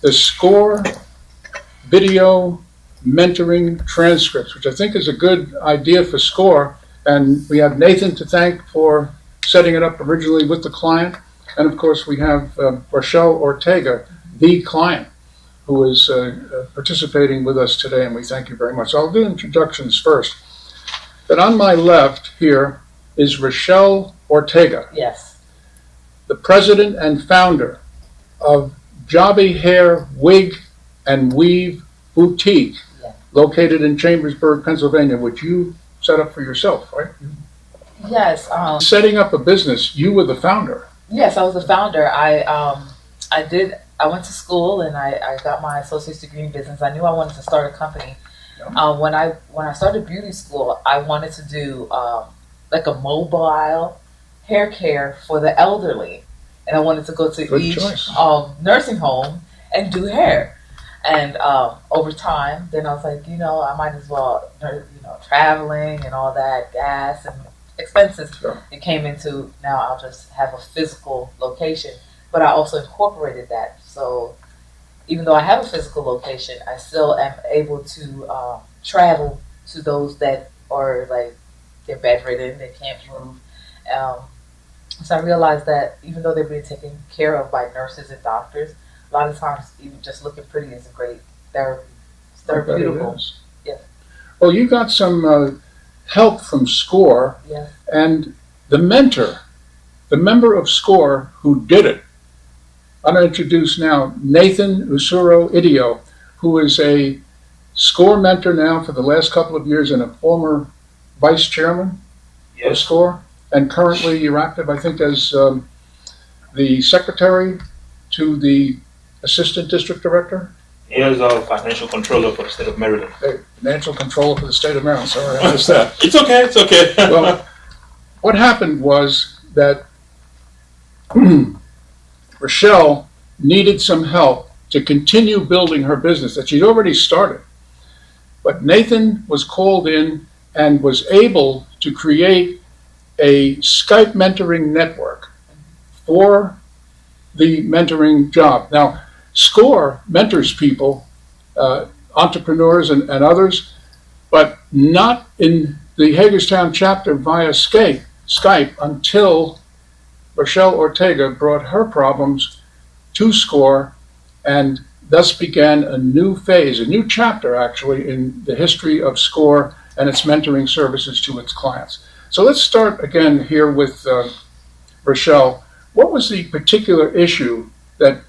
the SCORE video mentoring transcripts, which I think is a good idea for SCORE. And we have Nathan to thank for setting it up originally with the client. And of course, we have Rochelle Ortega, the client, who is participating with us today, and we thank you very much. I'll do introductions first. But on my left here is Rochelle Ortega. Yes. The president and founder of Jobby Hair Wig and Weave Boutique, Yeah. located in Chambersburg, Pennsylvania, which you set up for yourself, right? Yes. Setting up a business, you were the founder. Yes, I was the founder. I went to school and I got my associate's degree in business. I knew I wanted to start a company. Yeah. When I started beauty school, I wanted to do like a mobile hair care for the elderly, and I wanted to go to Good each choice. nursing home and do hair. And over time, then I was like, I might as well, traveling and all that, gas and expenses. Sure. It came into, now I'll just have a physical location, but I also incorporated that. So even though I have a physical location, I still am able to travel to those that are like, they're bedridden, they can't move. So I realized that even though they're being taken care of by nurses and doctors, a lot of times even just looking pretty is a great therapy. It's I bet it beautiful. is. Yeah. Well, you got some help from SCORE, Yeah. and the member of SCORE who did it. I'm going to introduce now Nathan Usuro Idio, who is a SCORE mentor now for the last couple of years and a former vice chairman of SCORE. And currently you're active, I think, as the secretary to the assistant district director. He is our financial controller for the state of Maryland. Hey, financial controller for the state of Maryland. Sorry, I missed that. It's okay, it's okay. Well, what happened was that Rochelle needed some help to continue building her business that she'd already started. But Nathan was called in and was able to create a Skype mentoring network for the mentoring job. Now, SCORE mentors people, entrepreneurs and others, but not in the Hagerstown chapter via Skype until Rochelle Ortega brought her problems to SCORE, and thus began a new phase, a new chapter actually in the history of SCORE and its mentoring services to its clients. So let's start again here with Rochelle. What was the particular issue that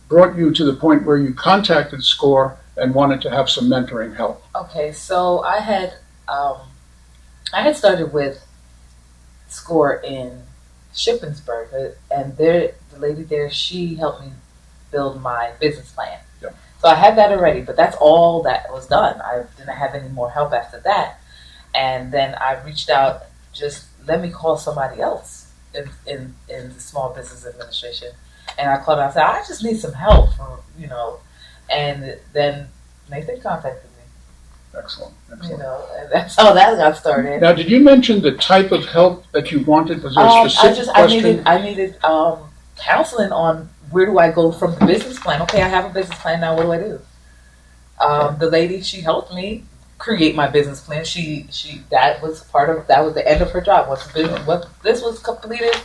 brought you to the point where you contacted SCORE and wanted to have some mentoring help? Okay, so I had started with SCORE in Shippensburg, and the lady there, she helped me build my business plan. Yep. So I had that already, but that's all that was done. I didn't have any more help after that. And then I reached out, just let me call somebody else in the Small Business Administration. And I called and I said, I just need some help, and then Nathan contacted me. Excellent. And that's how that got started. Now, did you mention the type of help that you wanted? Was there a specific question? I needed counseling on where do I go from the business plan. Okay, I have a business plan now. What do I do? The lady, she helped me create my business plan. That was the end of her job. Once this was completed,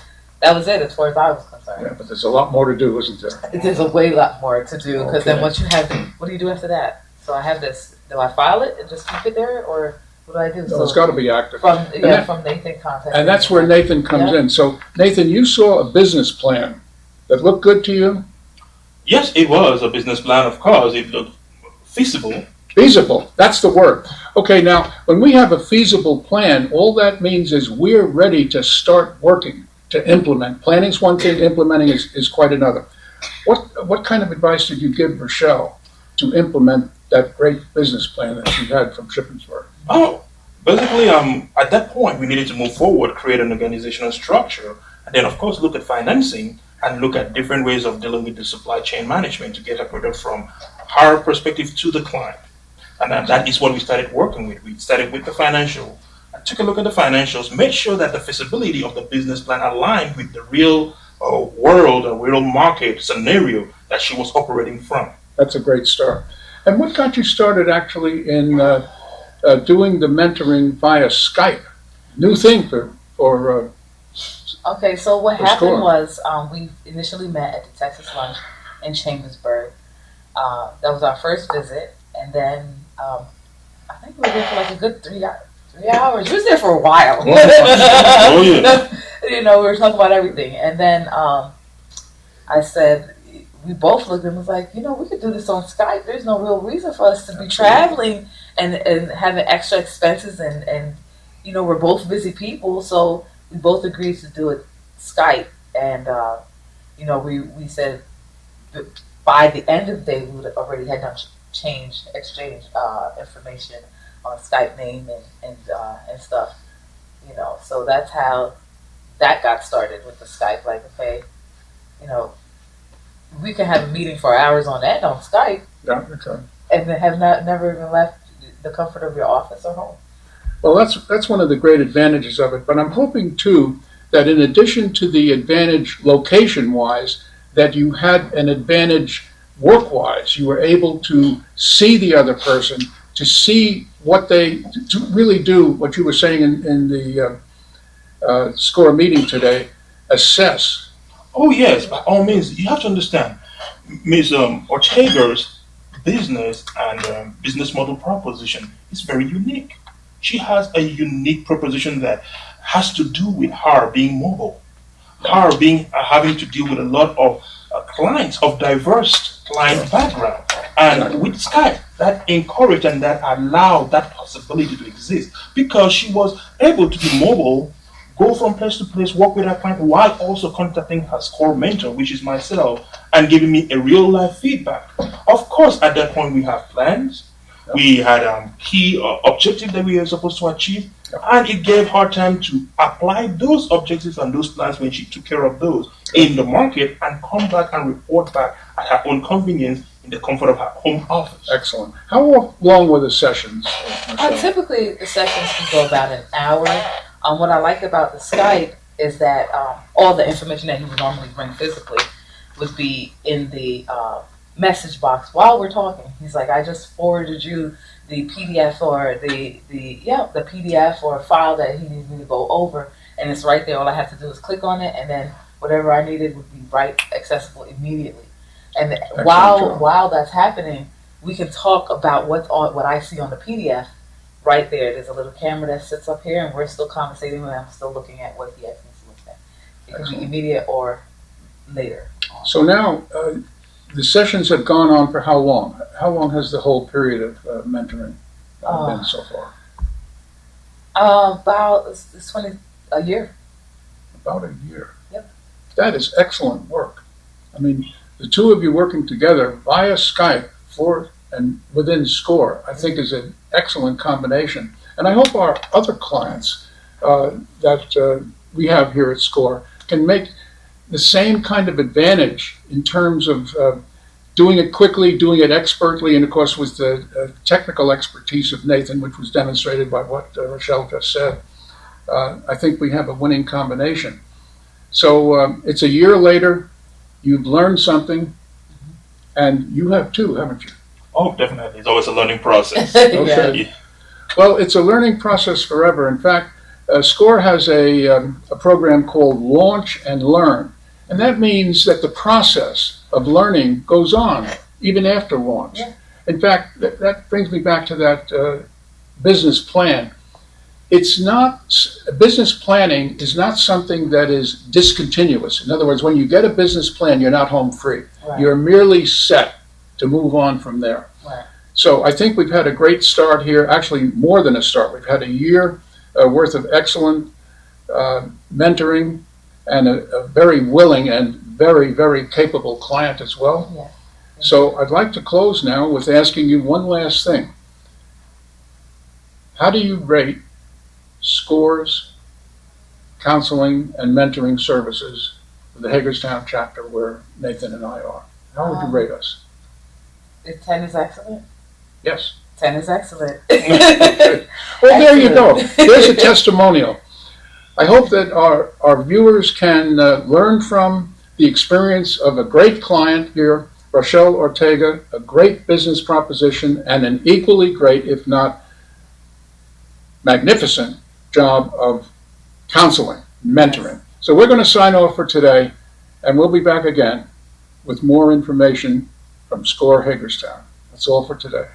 that was it as far as I was concerned. Yeah, but there's a lot more to do, isn't there? There's a way lot more to do, because Okay. then once you have, what do you do after that? So I have this. Do I file it and just keep it there, or what do I do? No, it's got to be active. from Nathan contacted. And that's where Nathan comes in. So, Nathan, you saw a business plan that looked good to you? Yes, it was a business plan, of course. It looked feasible. Feasible, that's the word. Okay, now, when we have a feasible plan, all that means is we're ready to start working, to implement. Planning's one thing, implementing is quite another. What kind of advice did you give Rochelle to implement that great business plan that she had from Shippensburg? Oh, basically, at that point, we needed to move forward, create an organizational structure, and then, of course, look at financing and look at different ways of dealing with the supply chain management to get a product from our perspective to the client. And that is what we started working with. We started with the financial. I took a look at the financials, made sure that the feasibility of the business plan aligned with the real world, a real market scenario that she was operating from. That's a great start. And what got you started actually in doing the mentoring via Skype? New thing for Okay, so what For happened SCORE. was we initially met at the Texas Lunch in Chambersburg. That was our first visit, and then I think we were there for like a good 3 hours. We was there for a while. Oh, yeah. You know, we were talking about everything, and then I said, we both looked and was like, you know, we could do this on Skype. There's no real reason for us to be traveling and having extra expenses, and you know, we're both busy people, so we both agreed to do it Skype, and you know, we said that by the end of the day we would already had done exchange information on Skype name and stuff, you know. So that's how that got started with the Skype. Like, okay, you know, we can have a meeting for hours on that on Skype, yeah, okay. and then never even left the comfort of your office or home. Well, that's one of the great advantages of it. But I'm hoping too that in addition to the advantage location-wise, that you had an advantage work-wise. You were able to see the other person, to see what to really do what you were saying in the SCORE meeting today, assess. Oh yes, by all means. You have to understand, Ms. Ortega's business and business model proposition is very unique. She has a unique proposition that has to do with her being mobile, her being having to deal with a lot of clients of diverse client background, and with Skype that encouraged and that allowed that possibility to exist because she was able to be mobile, go from place to place, work with her client while also contacting her SCORE mentor, which is myself, and giving me a real life feedback. Of course, at that point we have plans. We had key objectives that we were supposed to achieve, and it gave her time to apply those objectives and those plans when she took care of those in the market and come back and report back at her own convenience in the comfort of her home office. Excellent. How long were the sessions, Michelle? Typically, the sessions can go about an hour. What I like about the Skype is that all the information that he would normally bring physically would be in the message box while we're talking. He's like, I just forwarded you the PDF or the PDF or file that he needs me to go over, and it's right there. All I have to do is click on it, and then whatever I needed would be right accessible immediately. And Excellent. while that's happening, we can talk about what I see on the PDF right there. There's a little camera that sits up here, and we're still conversating, and I'm still looking at what he asked me to look at. It can Excellent. be immediate or later. So now, the sessions have gone on for how long? How long has the whole period of mentoring been so far? About it's 20 a year. About a year. Yep. That is excellent work. I mean, the two of you working together via Skype for and within SCORE, I think is an excellent combination. And I hope our other clients that we have here at SCORE can make the same kind of advantage in terms of doing it quickly, doing it expertly, and of course with the technical expertise of Nathan, which was demonstrated by what Rochelle just said. I think we have a winning combination. So it's a year later, you've learned something, and you have too, haven't you? Oh, definitely. It's always a learning process. Okay. Yeah. Well, it's a learning process forever. In fact, SCORE has a program called Launch and Learn. And that means that the process of learning goes on even after launch. Yeah. In fact, that brings me back to that business plan. It's not, business planning is not something that is discontinuous. In other words, when you get a business plan, you're not home free. Right. You're merely set to move on from there. Right. So I think we've had a great start here, actually more than a start. We've had a year worth of excellent mentoring and a very willing and very, very capable client as well. Yeah. So I'd like to close now with asking you one last thing. How do you rate SCORE's counseling and mentoring services for the Hagerstown chapter where Nathan and I are? How would you rate us? 10 is excellent. Yes. 10 is excellent. Well, there you go. There's a testimonial. I hope that our viewers can learn from the experience of a great client here, Rochelle Ortega a great business proposition and an equally great, if not magnificent, job of counseling, mentoring. So we're going to sign off for today, and we'll be back again with more information from SCORE Hagerstown. That's all for today.